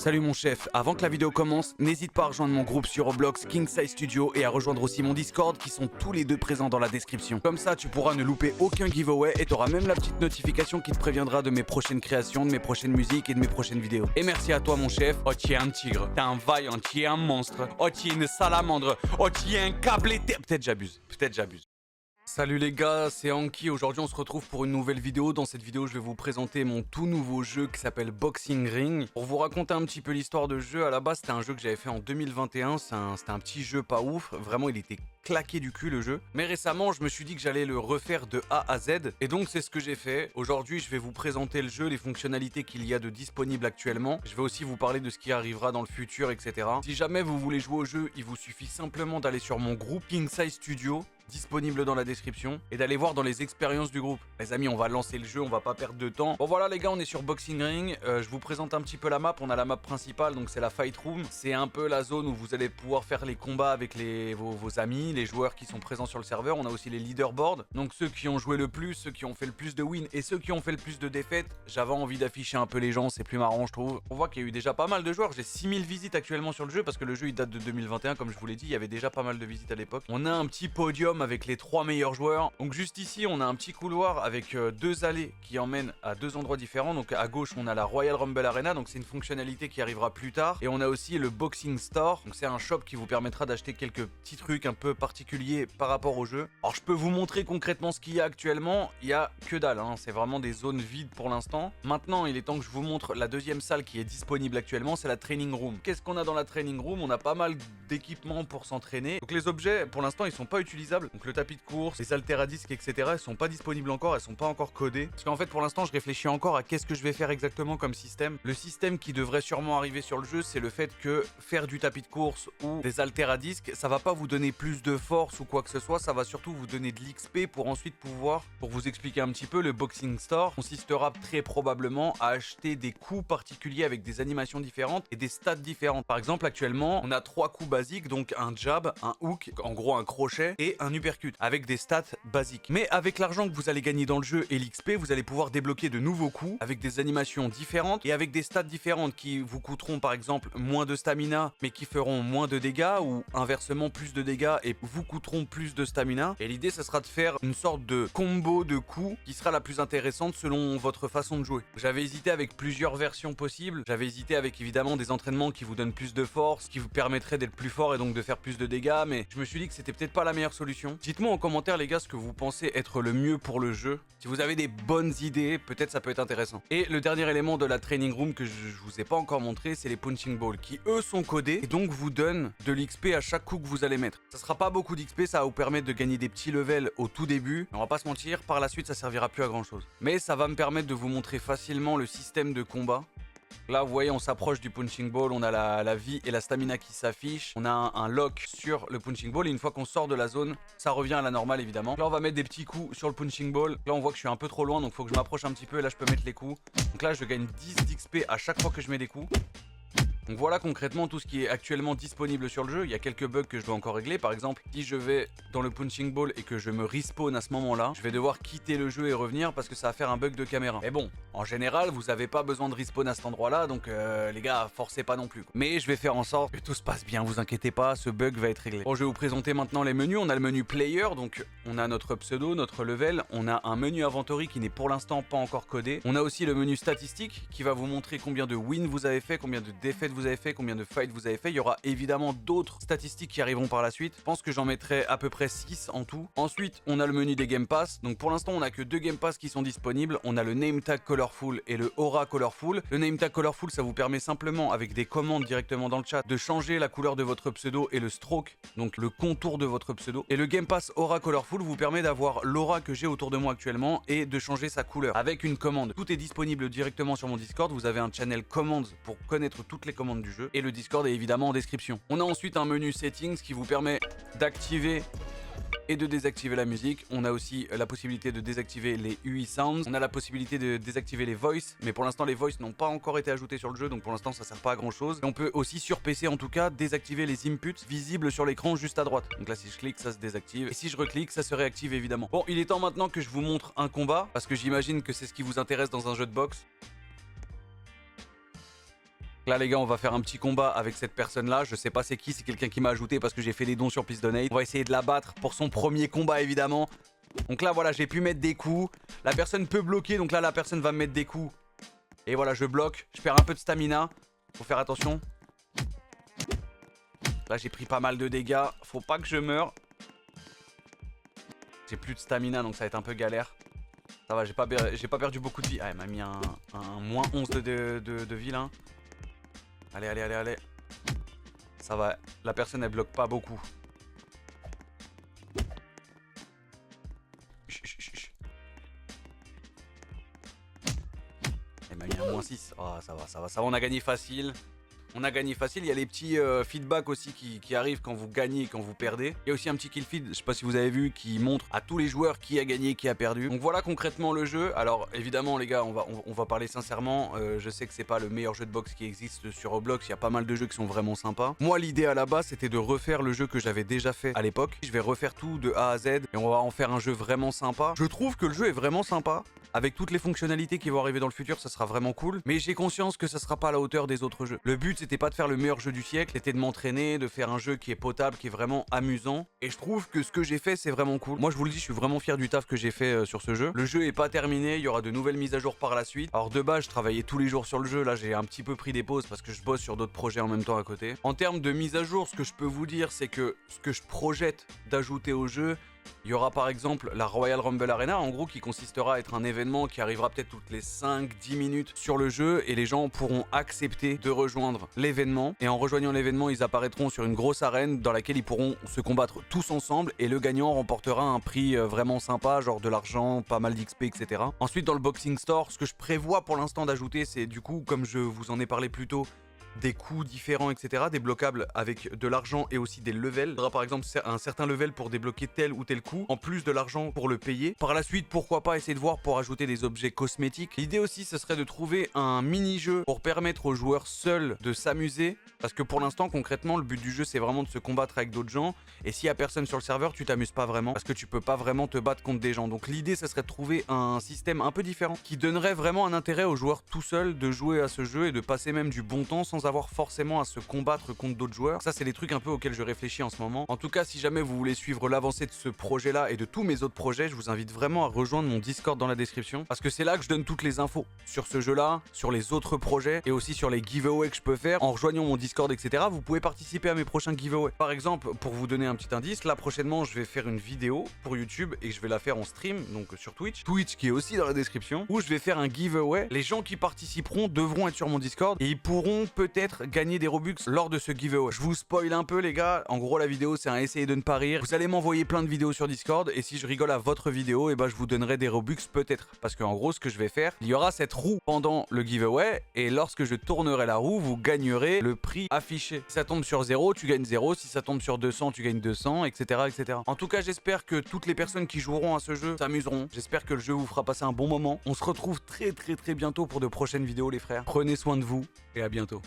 Salut mon chef, avant que la vidéo commence, n'hésite pas à rejoindre mon groupe sur Roblox King Size Studio et à rejoindre aussi mon Discord qui sont tous les deux présents dans la description. Comme ça, tu pourras ne louper aucun giveaway et t'auras même la petite notification qui te préviendra de mes prochaines créations, de mes prochaines musiques et de mes prochaines vidéos. Et merci à toi mon chef. Oh, tu es un tigre, t'es un vaillant, tu es un monstre. Oh, tu es une salamandre. Oh, tu es un câble été... Peut-être j'abuse, peut-être j'abuse. Salut les gars, c'est Anki. Aujourd'hui on se retrouve pour une nouvelle vidéo. Dans cette vidéo je vais vous présenter mon tout nouveau jeu qui s'appelle Boxing Ring. Pour vous raconter un petit peu l'histoire de jeu, à la base c'était un jeu que j'avais fait en 2021. C'était un petit jeu pas ouf, vraiment il était claqué du cul le jeu. Mais récemment je me suis dit que j'allais le refaire de A à Z. Et donc c'est ce que j'ai fait. Aujourd'hui je vais vous présenter le jeu, les fonctionnalités qu'il y a de disponibles actuellement. Je vais aussi vous parler de ce qui arrivera dans le futur, etc. Si jamais vous voulez jouer au jeu, il vous suffit simplement d'aller sur mon groupe King Size Studio, disponible dans la description, et d'aller voir dans les expériences du groupe. Les amis, on va lancer le jeu, on va pas perdre de temps. Bon voilà les gars, on est sur Boxing Ring. Je vous présente un petit peu la map. On a la map principale, donc c'est la Fight Room. C'est un peu la zone où vous allez pouvoir faire les combats avec vos amis, les joueurs qui sont présents sur le serveur. On a aussi les leaderboards, donc ceux qui ont joué le plus, ceux qui ont fait le plus de wins et ceux qui ont fait le plus de défaites. J'avais envie d'afficher un peu les gens, c'est plus marrant je trouve. On voit qu'il y a eu déjà pas mal de joueurs. J'ai 6000 visites actuellement sur le jeu parce que le jeu il date de 2021 comme je vous l'ai dit. Il y avait déjà pas mal de visites à l'époque. On a un petit podium avec les 3 meilleurs joueurs. Donc juste ici on a un petit couloir avec deux allées qui emmènent à deux endroits différents. Donc à gauche on a la Royal Rumble Arena, donc c'est une fonctionnalité qui arrivera plus tard. Et on a aussi le Boxing Store, donc c'est un shop qui vous permettra d'acheter quelques petits trucs un peu particuliers par rapport au jeu. Alors je peux vous montrer concrètement ce qu'il y a actuellement. Il y a que dalle, hein. C'est vraiment des zones vides pour l'instant. Maintenant il est temps que je vous montre la deuxième salle qui est disponible actuellement, c'est la Training Room. Qu'est-ce qu'on a dans la Training Room? On a pas mal d'équipements pour s'entraîner. Donc les objets pour l'instant ils sont pas utilisables. Donc le tapis de course, les haltères à disque, etc. Elles sont pas disponibles encore, elles sont pas encore codées. Parce qu'en fait pour l'instant je réfléchis encore à qu'est-ce que je vais faire exactement comme système. Le système qui devrait sûrement arriver sur le jeu, c'est le fait que faire du tapis de course ou des haltères à disque, ça va pas vous donner plus de force ou quoi que ce soit, ça va surtout vous donner de l'XP pour ensuite pouvoir, pour vous expliquer un petit peu, le Boxing Store consistera très probablement à acheter des coups particuliers avec des animations différentes et des stats différentes. Par exemple actuellement on a 3 coups basiques, donc un jab, un hook, en gros un crochet et un uppercut avec des stats basiques. Mais avec l'argent que vous allez gagner dans le jeu et l'XP, vous allez pouvoir débloquer de nouveaux coups avec des animations différentes et avec des stats différentes qui vous coûteront par exemple moins de stamina mais qui feront moins de dégâts, ou inversement plus de dégâts et vous coûteront plus de stamina. Et l'idée ça sera de faire une sorte de combo de coups qui sera la plus intéressante selon votre façon de jouer. J'avais hésité avec plusieurs versions possibles. J'avais hésité avec évidemment des entraînements qui vous donnent plus de force, qui vous permettraient d'être plus fort et donc de faire plus de dégâts, mais je me suis dit que c'était peut-être pas la meilleure solution. Dites-moi en commentaire les gars ce que vous pensez être le mieux pour le jeu. Si vous avez des bonnes idées, peut-être ça peut être intéressant. Et le dernier élément de la training room que je vous ai pas encore montré, c'est les punching balls qui eux sont codés et donc vous donnent de l'XP à chaque coup que vous allez mettre. Ça sera pas beaucoup d'XP, ça va vous permettre de gagner des petits levels au tout début. On va pas se mentir, par la suite ça servira plus à grand chose. Mais ça va me permettre de vous montrer facilement le système de combat. Là, vous voyez, on s'approche du punching ball, on a la vie et la stamina qui s'affichent. On a un lock sur le punching ball et une fois qu'on sort de la zone, ça revient à la normale évidemment. Là, on va mettre des petits coups sur le punching ball. Là, on voit que je suis un peu trop loin, donc il faut que je m'approche un petit peu et là, je peux mettre les coups. Donc là, je gagne 10 d'XP à chaque fois que je mets des coups. Donc voilà concrètement tout ce qui est actuellement disponible sur le jeu. Il y a quelques bugs que je dois encore régler. Par exemple, si je vais dans le punching ball et que je me respawn à ce moment-là, je vais devoir quitter le jeu et revenir parce que ça va faire un bug de caméra. Mais bon, en général, vous n'avez pas besoin de respawn à cet endroit-là, donc les gars, forcez pas non plus. Mais je vais faire en sorte que tout se passe bien, vous inquiétez pas, ce bug va être réglé. Bon, je vais vous présenter maintenant les menus. On a le menu player, donc on a notre pseudo, notre level. On a un menu inventory qui n'est pour l'instant pas encore codé. On a aussi le menu statistique qui va vous montrer combien de wins vous avez fait, combien de défaites vous avez fait, combien de fights vous avez fait. Il y aura évidemment d'autres statistiques qui arriveront par la suite. Je pense que j'en mettrai à peu près 6 en tout. Ensuite, on a le menu des Game Pass. Donc pour l'instant, on a que 2 Game Pass qui sont disponibles. On a le Name Tag Colorful et le Aura Colorful. Le Name Tag Colorful, ça vous permet simplement, avec des commandes directement dans le chat, de changer la couleur de votre pseudo et le stroke, donc le contour de votre pseudo. Et le Game Pass Aura Colorful vous permet d'avoir l'aura que j'ai autour de moi actuellement et de changer sa couleur avec une commande. Tout est disponible directement sur mon Discord. Vous avez un channel commands pour connaître toutes les commandes du jeu. Et le Discord est évidemment en description. On a ensuite un menu settings qui vous permet d'activer et de désactiver la musique. On a aussi la possibilité de désactiver les UI Sounds. On a la possibilité de désactiver les voice, mais pour l'instant les voice n'ont pas encore été ajoutés sur le jeu, donc pour l'instant ça sert pas à grand chose. Et on peut aussi sur PC en tout cas désactiver les inputs visibles sur l'écran juste à droite. Donc là si je clique ça se désactive et si je reclique ça se réactive évidemment. Bon, il est temps maintenant que je vous montre un combat parce que j'imagine que c'est ce qui vous intéresse dans un jeu de boxe. Là les gars, on va faire un petit combat avec cette personne là. Je sais pas c'est qui, c'est quelqu'un qui m'a ajouté parce que j'ai fait des dons sur Please Donate. On va essayer de la battre pour son premier combat évidemment. Donc là voilà, j'ai pu mettre des coups. La personne peut bloquer, donc là la personne va me mettre des coups. Et voilà, je bloque, je perds un peu de stamina. Faut faire attention. Là j'ai pris pas mal de dégâts, faut pas que je meure. J'ai plus de stamina donc ça va être un peu galère. Ça va, j'ai pas perdu beaucoup de vie. Ah, elle m'a mis un moins 11 de vie là. Allez, allez, allez, allez. Ça va, la personne elle bloque pas beaucoup. Elle m'a mis un moins 6. Oh, ça va, ça va, ça va, on a gagné facile. On a gagné facile, il y a les petits feedbacks aussi qui arrivent quand vous gagnez et quand vous perdez. Il y a aussi un petit kill feed, je sais pas si vous avez vu, qui montre à tous les joueurs qui a gagné, qui a perdu. Donc voilà concrètement le jeu. Alors évidemment les gars, on va parler sincèrement. Je sais que c'est pas le meilleur jeu de boxe qui existe sur Roblox, il y a pas mal de jeux qui sont vraiment sympas. Moi l'idée à la base c'était de refaire le jeu que j'avais déjà fait à l'époque. Je vais refaire tout de A à Z et on va en faire un jeu vraiment sympa. Je trouve que le jeu est vraiment sympa. Avec toutes les fonctionnalités qui vont arriver dans le futur, ça sera vraiment cool. Mais j'ai conscience que ça sera pas à la hauteur des autres jeux. Le but, c'était pas de faire le meilleur jeu du siècle, c'était de m'entraîner, de faire un jeu qui est potable, qui est vraiment amusant. Et je trouve que ce que j'ai fait, c'est vraiment cool. Moi, je vous le dis, je suis vraiment fier du taf que j'ai fait sur ce jeu. Le jeu est pas terminé, il y aura de nouvelles mises à jour par la suite. Alors de base, je travaillais tous les jours sur le jeu. Là, j'ai un petit peu pris des pauses parce que je bosse sur d'autres projets en même temps à côté. En termes de mise à jour, ce que je peux vous dire, c'est que ce que je projette d'ajouter au jeu, il y aura par exemple la Royal Rumble Arena, en gros, qui consistera à être un événement qui arrivera peut-être toutes les 5-10 minutes sur le jeu et les gens pourront accepter de rejoindre l'événement. Et en rejoignant l'événement, ils apparaîtront sur une grosse arène dans laquelle ils pourront se combattre tous ensemble et le gagnant remportera un prix vraiment sympa, genre de l'argent, pas mal d'XP, etc. Ensuite, dans le Boxing Store, ce que je prévois pour l'instant d'ajouter, c'est du coup, comme je vous en ai parlé plus tôt, des coups différents, etc. Débloquables avec de l'argent et aussi des levels. Il faudra par exemple un certain level pour débloquer tel ou tel coup, en plus de l'argent pour le payer. Par la suite, pourquoi pas essayer de voir pour ajouter des objets cosmétiques. L'idée aussi, ce serait de trouver un mini-jeu pour permettre aux joueurs seuls de s'amuser. Parce que pour l'instant, concrètement, le but du jeu, c'est vraiment de se combattre avec d'autres gens. Et s'il y a personne sur le serveur, tu t'amuses pas vraiment. Parce que tu peux pas vraiment te battre contre des gens. Donc l'idée, ce serait de trouver un système un peu différent qui donnerait vraiment un intérêt aux joueurs tout seuls de jouer à ce jeu et de passer même du bon temps sans avoir forcément à se combattre contre d'autres joueurs. Ça, c'est les trucs un peu auxquels je réfléchis en ce moment. En tout cas, si jamais vous voulez suivre l'avancée de ce projet-là et de tous mes autres projets, je vous invite vraiment à rejoindre mon Discord dans la description. Parce que c'est là que je donne toutes les infos sur ce jeu-là, sur les autres projets et aussi sur les giveaways que je peux faire. En rejoignant mon Discord, etc., vous pouvez participer à mes prochains giveaways. Par exemple, pour vous donner un petit indice, là prochainement, je vais faire une vidéo pour YouTube et je vais la faire en stream, donc sur Twitch. Twitch qui est aussi dans la description, où je vais faire un giveaway. Les gens qui participeront devront être sur mon Discord et ils pourront peut-être gagner des Robux lors de ce giveaway. Je vous spoil un peu les gars, en gros la vidéo c'est un essayer de ne pas rire. Vous allez m'envoyer plein de vidéos sur Discord et si je rigole à votre vidéo, et ben je vous donnerai des Robux peut-être. Parce qu'en gros ce que je vais faire, il y aura cette roue pendant le giveaway et lorsque je tournerai la roue, vous gagnerez le prix affiché. Si ça tombe sur 0, tu gagnes 0, si ça tombe sur 200, tu gagnes 200, etc. etc. En tout cas j'espère que toutes les personnes qui joueront à ce jeu s'amuseront. J'espère que le jeu vous fera passer un bon moment. On se retrouve très bientôt pour de prochaines vidéos les frères. Prenez soin de vous et à bientôt.